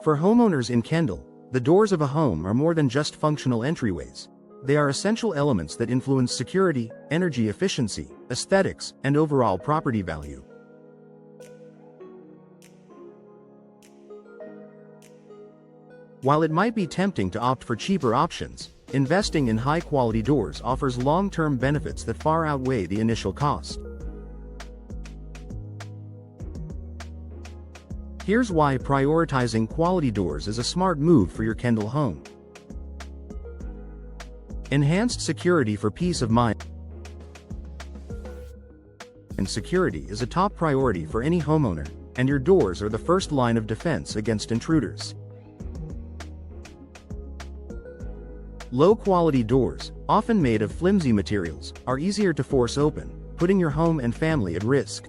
For homeowners in Kendall, the doors of a home are more than just functional entryways. They are essential elements that influence security, energy efficiency, aesthetics, and overall property value. While it might be tempting to opt for cheaper options, investing in high-quality doors offers long-term benefits that far outweigh the initial cost. Here's why prioritizing quality doors is a smart move for your Kendall home. Enhanced security for peace of mind. And security is a top priority for any homeowner, and your doors are the first line of defense against intruders. Low-quality doors, often made of flimsy materials, are easier to force open, putting your home and family at risk.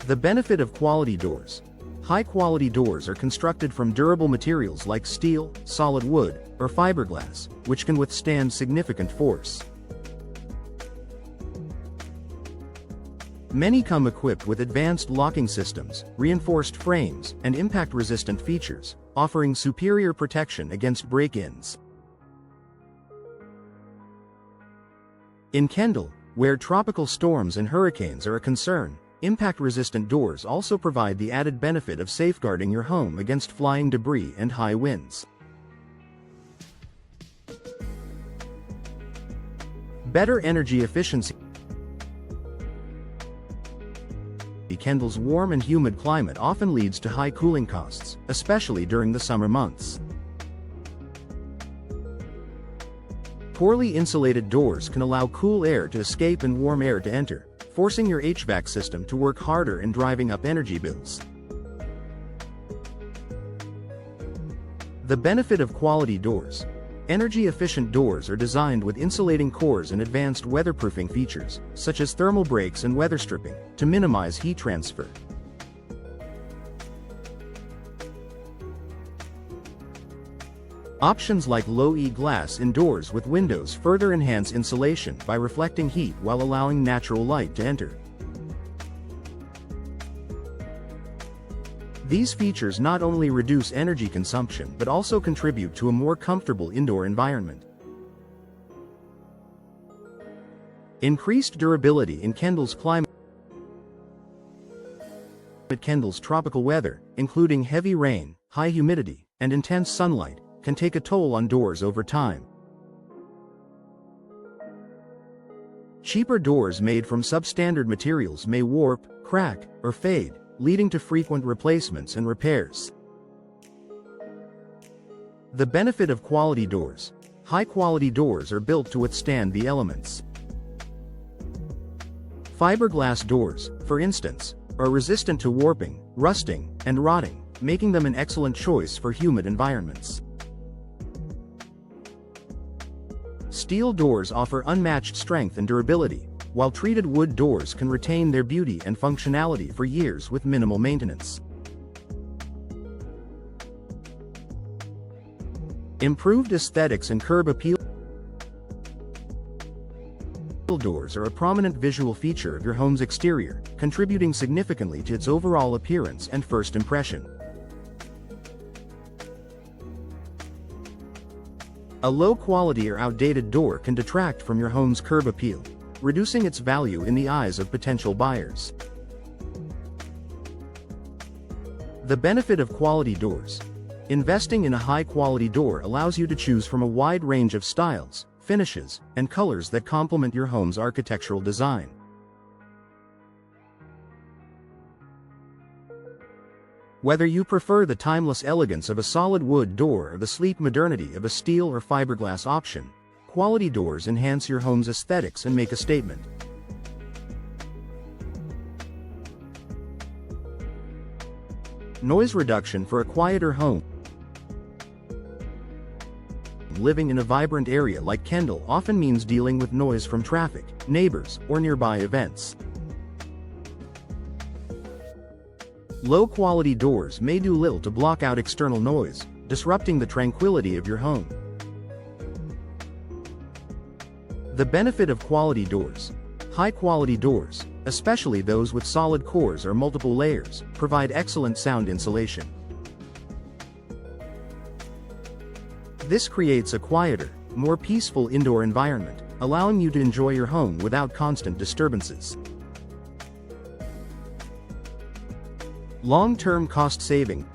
The benefit of quality doors. High-quality doors are constructed from durable materials like steel, solid wood, or fiberglass, which can withstand significant force. Many come equipped with advanced locking systems, reinforced frames, and impact-resistant features, offering superior protection against break-ins. In Kendall, where tropical storms and hurricanes are a concern, impact-resistant doors also provide the added benefit of safeguarding your home against flying debris and high winds. Better energy efficiency. Kendall's warm and humid climate often leads to high cooling costs, especially during the summer months. Poorly insulated doors can allow cool air to escape and warm air to enter, forcing your HVAC system to work harder and driving up energy bills. The benefit of quality doors. Energy-efficient doors are designed with insulating cores and advanced weatherproofing features, such as thermal breaks and weather stripping, to minimize heat transfer. Options like low-E glass in doors with windows further enhance insulation by reflecting heat while allowing natural light to enter. These features not only reduce energy consumption but also contribute to a more comfortable indoor environment. Increased durability in Kendall's climate. Kendall's tropical weather, including heavy rain, high humidity, and intense sunlight, can take a toll on doors over time. Cheaper doors made from substandard materials may warp, crack, or fade, leading to frequent replacements and repairs. The benefit of quality doors. High-quality doors are built to withstand the elements. Fiberglass doors, for instance, are resistant to warping, rusting, and rotting, making them an excellent choice for humid environments. Steel doors offer unmatched strength and durability, while treated wood doors can retain their beauty and functionality for years with minimal maintenance. Improved aesthetics and curb appeal. Doors are a prominent visual feature of your home's exterior, contributing significantly to its overall appearance and first impression. A low-quality or outdated door can detract from your home's curb appeal, reducing its value in the eyes of potential buyers. The benefit of quality doors. Investing in a high-quality door allows you to choose from a wide range of styles, finishes, and colors that complement your home's architectural design. Whether you prefer the timeless elegance of a solid wood door or the sleek modernity of a steel or fiberglass option, quality doors enhance your home's aesthetics and make a statement. Noise reduction for a quieter home. Living in a vibrant area like Kendall often means dealing with noise from traffic, neighbors, or nearby events. Low-quality doors may do little to block out external noise, disrupting the tranquility of your home. The benefit of quality doors. High-quality doors, especially those with solid cores or multiple layers, provide excellent sound insulation. This creates a quieter, more peaceful indoor environment, allowing you to enjoy your home without constant disturbances. Long-term cost saving.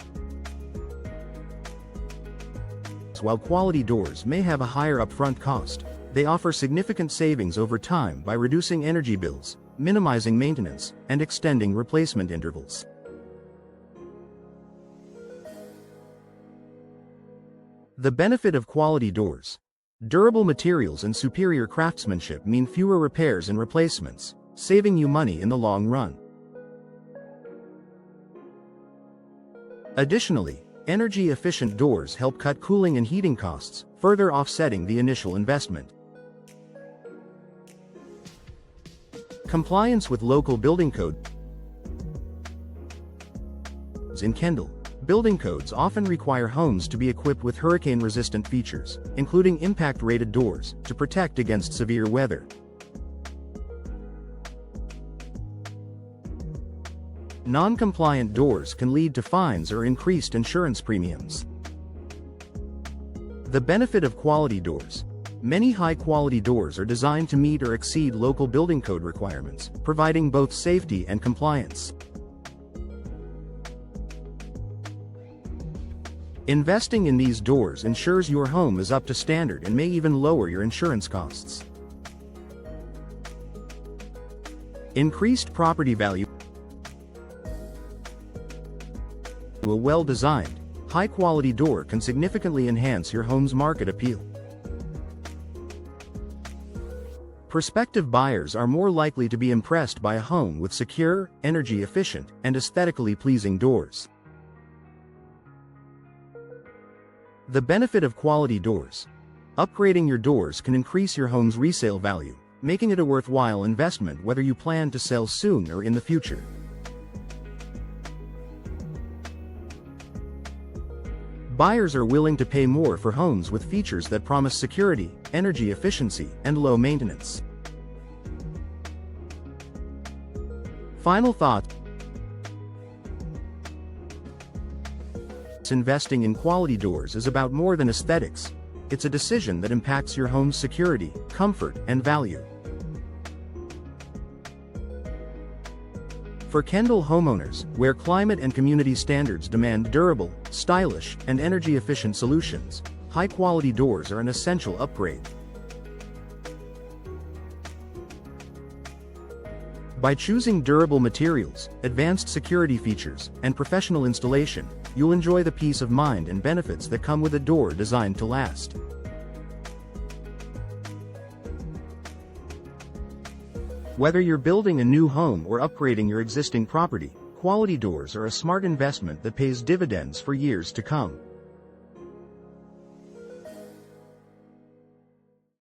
While quality doors may have a higher upfront cost, they offer significant savings over time by reducing energy bills, minimizing maintenance, and extending replacement intervals. The benefit of quality doors. Durable materials and superior craftsmanship mean fewer repairs and replacements, saving you money in the long run. Additionally, energy-efficient doors help cut cooling and heating costs, further offsetting the initial investment. Compliance with local building codes. In Kendall, building codes often require homes to be equipped with hurricane-resistant features, including impact-rated doors, to protect against severe weather. Non-compliant doors can lead to fines or increased insurance premiums. The benefit of quality doors. Many high-quality doors are designed to meet or exceed local building code requirements, providing both safety and compliance. Investing in these doors ensures your home is up to standard and may even lower your insurance costs. Increased property value. A well-designed, high-quality door can significantly enhance your home's market appeal. Prospective buyers are more likely to be impressed by a home with secure, energy-efficient, and aesthetically pleasing doors. The benefit of quality doors. Upgrading your doors can increase your home's resale value, making it a worthwhile investment whether you plan to sell soon or in the future. Buyers are willing to pay more for homes with features that promise security, energy efficiency, and low maintenance. Final thoughts. Investing in quality doors is about more than aesthetics. It's a decision that impacts your home's security, comfort, and value. For Kendall homeowners, where climate and community standards demand durable, stylish, and energy-efficient solutions, high-quality doors are an essential upgrade. By choosing durable materials, advanced security features, and professional installation, you'll enjoy the peace of mind and benefits that come with a door designed to last. Whether you're building a new home or upgrading your existing property, quality doors are a smart investment that pays dividends for years to come.